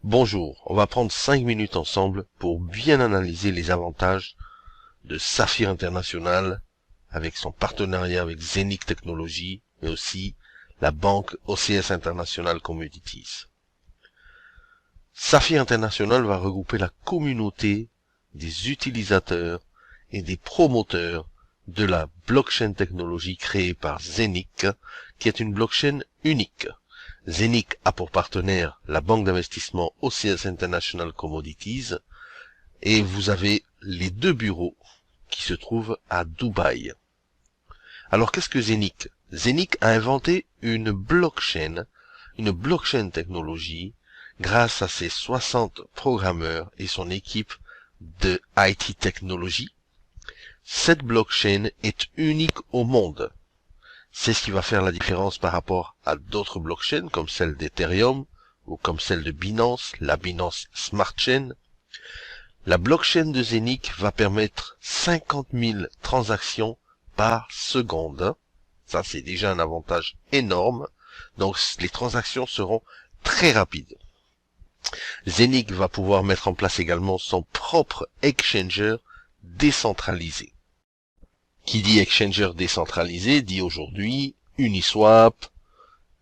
Bonjour, on va prendre 5 minutes ensemble pour bien analyser les avantages de Saphir International avec son partenariat avec Zenic Technologies, mais aussi la banque OCS International Commodities. Saphir International va regrouper la communauté des utilisateurs et des promoteurs de la blockchain technologie créée par Zenic, qui est une blockchain unique. Zenic a pour partenaire la banque d'investissement OCS International Commodities et vous avez les deux bureaux qui se trouvent à Dubaï. Alors qu'est-ce que Zenic? Zenic a inventé une blockchain technologie grâce à ses 60 programmeurs et son équipe de IT technologie. Cette blockchain est unique au monde. C'est ce qui va faire la différence par rapport à d'autres blockchains comme celle d'Ethereum ou comme celle de Binance, la Binance Smart Chain. La blockchain de Zenic va permettre 50 000 transactions par seconde. Ça, c'est déjà un avantage énorme. Donc, les transactions seront très rapides. Zenic va pouvoir mettre en place également son propre exchanger décentralisé. Qui dit exchanger décentralisé dit aujourd'hui Uniswap,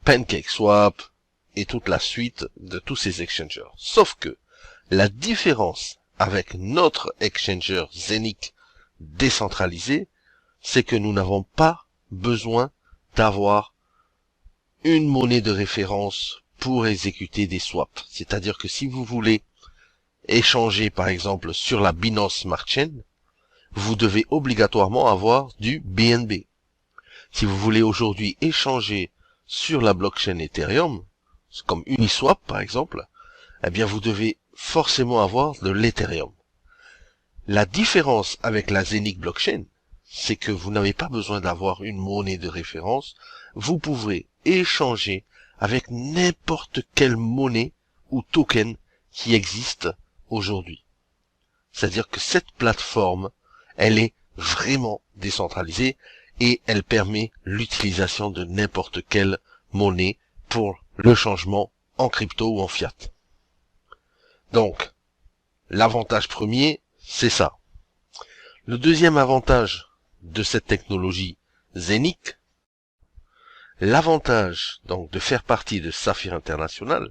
PancakeSwap et toute la suite de tous ces exchangers. Sauf que la différence avec notre exchanger Zenic décentralisé, c'est que nous n'avons pas besoin d'avoir une monnaie de référence pour exécuter des swaps. C'est-à-dire que si vous voulez échanger par exemple sur la Binance Smart Chain, vous devez obligatoirement avoir du BNB. Si vous voulez aujourd'hui échanger sur la blockchain Ethereum, comme Uniswap par exemple, eh bien vous devez forcément avoir de l'Ethereum. La différence avec la Zenic blockchain, c'est que vous n'avez pas besoin d'avoir une monnaie de référence, vous pouvez échanger avec n'importe quelle monnaie ou token qui existe aujourd'hui. C'est-à-dire que cette plateforme, elle est vraiment décentralisée et elle permet l'utilisation de n'importe quelle monnaie pour le changement en crypto ou en fiat. Donc, l'avantage premier, c'est ça. Le deuxième avantage de cette technologie Zenic, l'avantage donc de faire partie de Saphir International,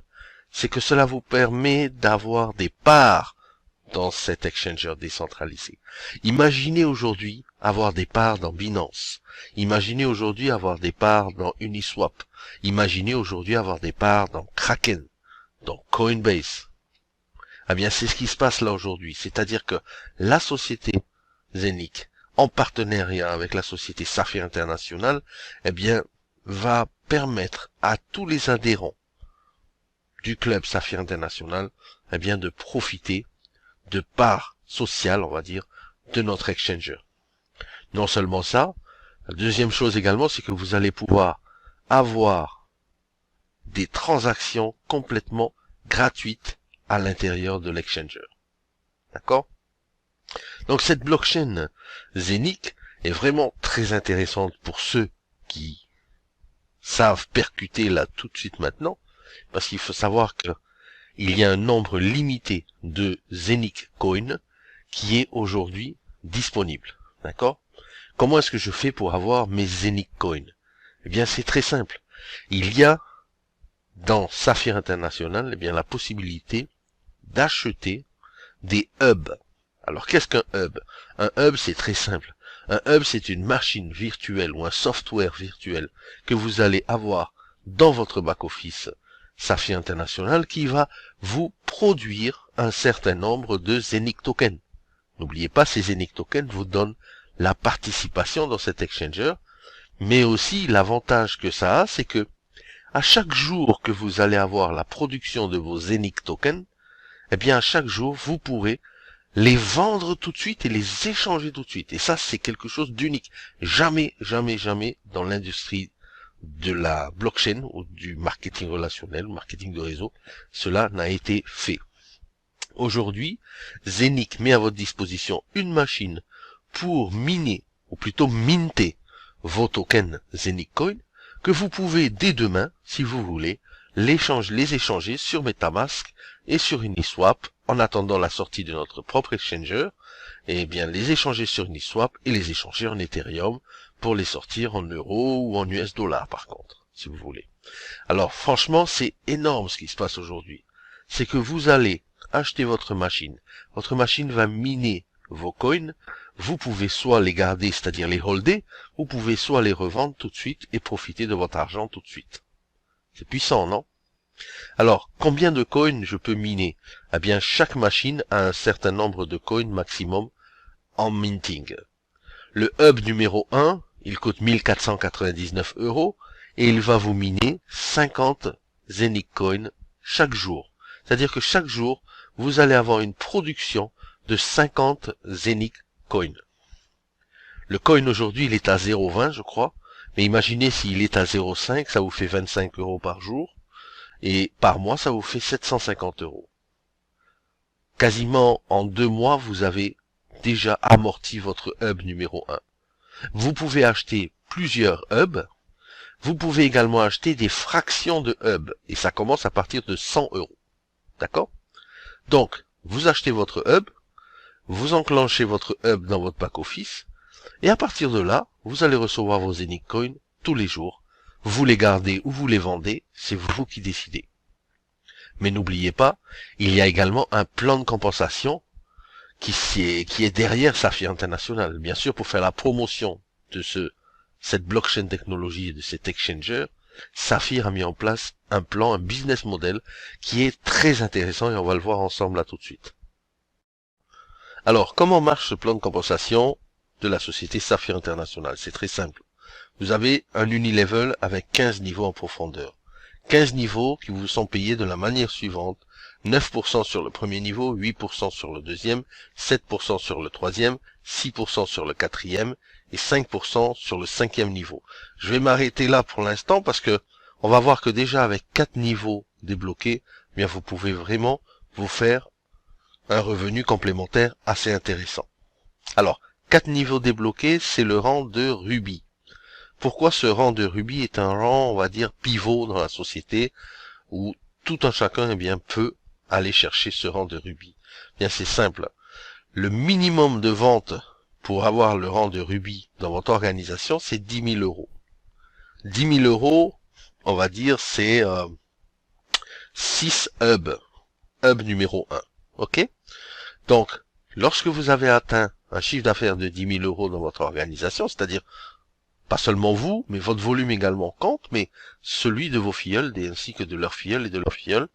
c'est que cela vous permet d'avoir des parts dans cet exchanger décentralisé. Imaginez aujourd'hui avoir des parts dans Binance. Imaginez aujourd'hui avoir des parts dans Uniswap. Imaginez aujourd'hui avoir des parts dans Kraken, dans Coinbase. Eh bien, c'est ce qui se passe là aujourd'hui. C'est-à-dire que la société Zenic, en partenariat avec la société Saphir International, eh bien, va permettre à tous les adhérents du club Saphir International, eh bien, de profiter de parts sociales, on va dire, de notre exchanger. Non seulement ça, la deuxième chose également, c'est que vous allez pouvoir avoir des transactions complètement gratuites à l'intérieur de l'exchanger. D'accord? Donc cette blockchain Zenic est vraiment très intéressante pour ceux qui savent percuter là tout de suite maintenant, parce qu'il faut savoir que il y a un nombre limité de Zenic Coin qui est aujourd'hui disponible. D'accord? Comment est-ce que je fais pour avoir mes Zenic Coin? Eh bien, c'est très simple. Il y a dans Saphir International, eh bien, la possibilité d'acheter des hubs. Alors, qu'est-ce qu'un hub? Un hub, c'est très simple. Un hub, c'est une machine virtuelle ou un software virtuel que vous allez avoir dans votre back-office Saphir International qui va vous produire un certain nombre de Zenic tokens. N'oubliez pas, ces Zenic tokens vous donnent la participation dans cet exchanger, mais aussi l'avantage que ça a, c'est que à chaque jour que vous allez avoir la production de vos Zenic tokens, eh bien à chaque jour vous pourrez les vendre tout de suite et les échanger tout de suite. Et ça, c'est quelque chose d'unique. Jamais, jamais, jamais dans l'industrie de la blockchain ou du marketing relationnel, marketing de réseau, cela n'a été fait. Aujourd'hui, Zenic met à votre disposition une machine pour miner, ou plutôt minter, vos tokens Zenic Coin, que vous pouvez dès demain, si vous voulez, les échanger sur MetaMask et sur Uniswap en attendant la sortie de notre propre exchanger, et bien les échanger sur Uniswap et les échanger en Ethereum pour les sortir en euros ou en US dollars par contre, si vous voulez. Alors franchement, c'est énorme ce qui se passe aujourd'hui. C'est que vous allez acheter votre machine va miner vos coins, vous pouvez soit les garder, c'est-à-dire les holder, vous pouvez soit les revendre tout de suite et profiter de votre argent tout de suite. C'est puissant, non? Alors, combien de coins je peux miner? Eh bien, chaque machine a un certain nombre de coins maximum en minting. Le hub numéro 1, il coûte 1499 € et il va vous miner 50 Zenic Coins chaque jour. C'est-à-dire que chaque jour, vous allez avoir une production de 50 Zenic Coins. Le coin aujourd'hui, il est à 0,20 je crois, mais imaginez s'il est à 0,5, ça vous fait 25 € par jour, et par mois, ça vous fait 750 €. Quasiment en 2 mois, vous avez déjà amorti votre hub numéro 1. Vous pouvez acheter plusieurs hubs, vous pouvez également acheter des fractions de hubs, et ça commence à partir de 100 €. D'accord? Donc, vous achetez votre hub, vous enclenchez votre hub dans votre back-office, et à partir de là, vous allez recevoir vos Zenic Coins tous les jours. Vous les gardez ou vous les vendez, c'est vous qui décidez. Mais n'oubliez pas, il y a également un plan de compensation qui est derrière Saphir International. Bien sûr, pour faire la promotion de cette blockchain technologie et de cet exchanger, Saphir a mis en place un plan, un business model qui est très intéressant et on va le voir ensemble là tout de suite. Alors, comment marche ce plan de compensation de la société Saphir International? C'est très simple. Vous avez un unilevel avec 15 niveaux en profondeur. 15 niveaux qui vous sont payés de la manière suivante. 9% sur le premier niveau, 8% sur le deuxième, 7% sur le troisième, 6% sur le quatrième et 5% sur le cinquième niveau. Je vais m'arrêter là pour l'instant parce que on va voir que déjà avec 4 niveaux débloqués, eh bien vous pouvez vraiment vous faire un revenu complémentaire assez intéressant. Alors, 4 niveaux débloqués, c'est le rang de Ruby. Pourquoi ce rang de Ruby est un rang, on va dire, pivot dans la société, où tout un chacun eh bien, peut aller chercher ce rang de Ruby? Bien, c'est simple. Le minimum de vente pour avoir le rang de Ruby dans votre organisation, c'est 10 000 €. 10 000 €, on va dire, c'est 6 hubs. Hub numéro 1. OK? Donc, lorsque vous avez atteint un chiffre d'affaires de 10 000 € dans votre organisation, c'est-à-dire pas seulement vous, mais votre volume également compte, mais celui de vos filleuls, ainsi que de leurs filleuls et de leurs filleuls,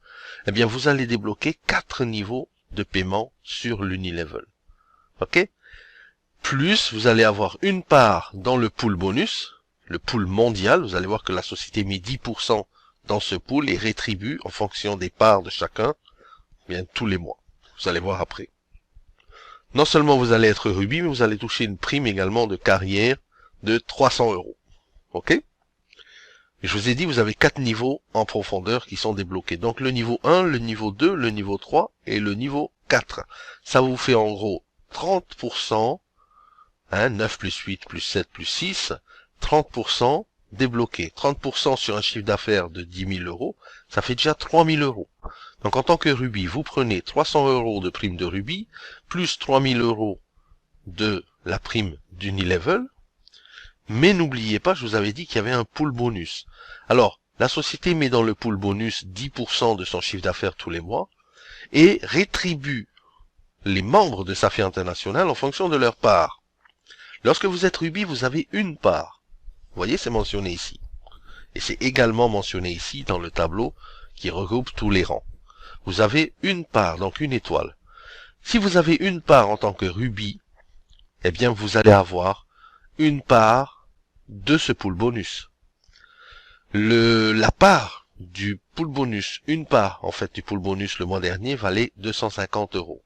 eh bien, vous allez débloquer 4 niveaux de paiement sur l'unilevel. OK? Plus, vous allez avoir une part dans le pool bonus, le pool mondial. Vous allez voir que la société met 10% dans ce pool et rétribue en fonction des parts de chacun, eh bien, tous les mois. Vous allez voir après. Non seulement vous allez être Ruby, mais vous allez toucher une prime également de carrière de 300 €. OK? Et je vous ai dit, vous avez 4 niveaux en profondeur qui sont débloqués. Donc le niveau 1, le niveau 2, le niveau 3 et le niveau 4. Ça vous fait en gros 30%, 9 plus 8 plus 7 plus 6, 30% débloqué. 30% sur un chiffre d'affaires de 10 000 €, ça fait déjà 3 000 €. Donc en tant que Ruby, vous prenez 300 € de prime de Ruby, plus 3 000 € de la prime d'Unilevel. Mais n'oubliez pas, je vous avais dit qu'il y avait un pool bonus. Alors, la société met dans le pool bonus 10% de son chiffre d'affaires tous les mois et rétribue les membres de Saphir International en fonction de leur part. Lorsque vous êtes Ruby, vous avez une part. Vous voyez, c'est mentionné ici. Et c'est également mentionné ici dans le tableau qui regroupe tous les rangs. Vous avez une part, donc une étoile. Si vous avez une part en tant que Ruby, eh bien vous allez avoir une part de ce pool bonus. La part du pool bonus, une part en fait du pool bonus le mois dernier valait 250 €.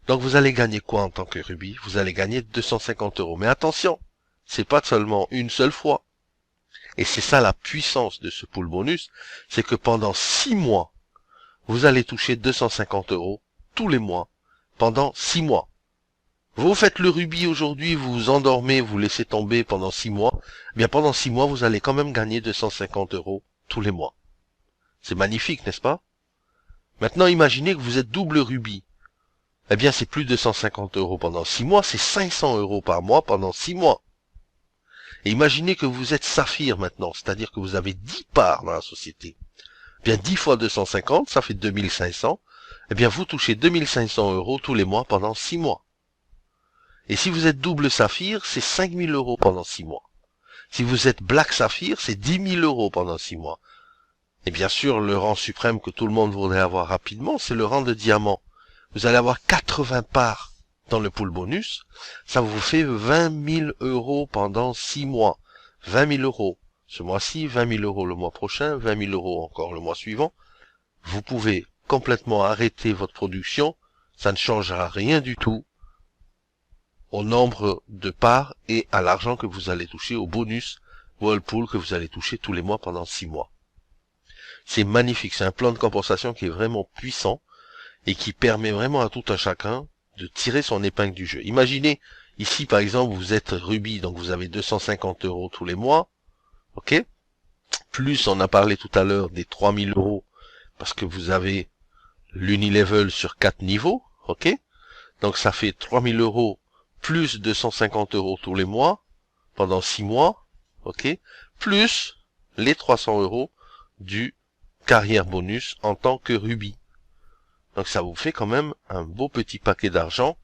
Donc vous allez gagner quoi en tant que Ruby? Vous allez gagner 250 €. Mais attention, c'est pas seulement une seule fois. Et c'est ça la puissance de ce pool bonus, c'est que pendant 6 mois, vous allez toucher 250 € tous les mois, pendant 6 mois. Vous faites le Ruby aujourd'hui, vous vous endormez, vous laissez tomber pendant 6 mois, eh bien pendant 6 mois, vous allez quand même gagner 250 € tous les mois. C'est magnifique, n'est-ce pas? Maintenant, imaginez que vous êtes double rubis. Eh bien, c'est plus de 150 € pendant 6 mois, c'est 500 € par mois pendant 6 mois. Et imaginez que vous êtes saphir maintenant, c'est-à-dire que vous avez 10 parts dans la société. Eh bien, 10 fois 250, ça fait 2500. Eh bien, vous touchez 2500 € tous les mois pendant 6 mois. Et si vous êtes double saphir, c'est 5000 € pendant 6 mois. Si vous êtes black saphir, c'est 10 000 € pendant 6 mois. Et bien sûr, le rang suprême que tout le monde voudrait avoir rapidement, c'est le rang de diamant. Vous allez avoir 80 parts dans le pool bonus. Ça vous fait 20 000 € pendant 6 mois. 20 000 € ce mois-ci, 20 000 € le mois prochain, 20 000 € encore le mois suivant. Vous pouvez complètement arrêter votre production. Ça ne changera rien du tout au nombre de parts et à l'argent que vous allez toucher, au bonus Whirlpool que vous allez toucher tous les mois pendant 6 mois. C'est magnifique, c'est un plan de compensation qui est vraiment puissant et qui permet vraiment à tout un chacun de tirer son épingle du jeu. Imaginez, ici par exemple, vous êtes rubis, donc vous avez 250 € tous les mois, ok? Plus, on a parlé tout à l'heure des 3000 € parce que vous avez l'unilevel sur 4 niveaux, ok? Donc ça fait 3000 € plus 250 € tous les mois, pendant 6 mois, ok? Plus les 300 € du carrière bonus en tant que rubis. Donc ça vous fait quand même un beau petit paquet d'argent,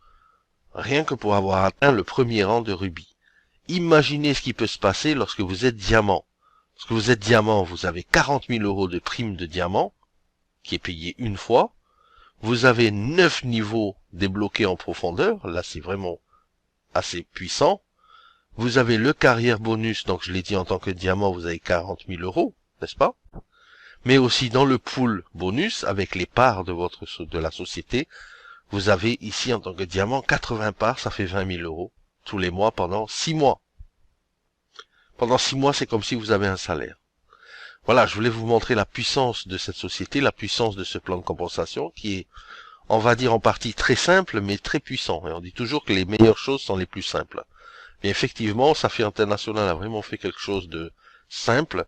rien que pour avoir atteint le premier rang de rubis. Imaginez ce qui peut se passer lorsque vous êtes diamant. Lorsque vous êtes diamant, vous avez 40 000 € de prime de diamant, qui est payé une fois. Vous avez 9 niveaux débloqués en profondeur, là c'est vraiment assez puissant. Vous avez le carrière bonus, donc je l'ai dit en tant que diamant, vous avez 40 000 €, n'est-ce pas? Mais aussi dans le pool bonus, avec les parts de la société, vous avez ici en tant que diamant 80 parts, ça fait 20 000 € tous les mois pendant 6 mois. Pendant 6 mois, c'est comme si vous avez un salaire. Voilà, je voulais vous montrer la puissance de cette société, la puissance de ce plan de compensation qui est, on va dire en partie très simple, mais très puissant. Et on dit toujours que les meilleures choses sont les plus simples. Mais effectivement, Saphir International a vraiment fait quelque chose de simple,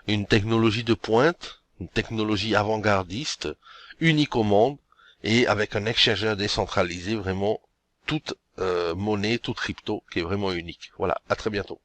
une technologie de pointe, une technologie avant-gardiste, unique au monde, et avec un exchanger décentralisé, vraiment toute monnaie, toute crypto, qui est vraiment unique. Voilà, à très bientôt.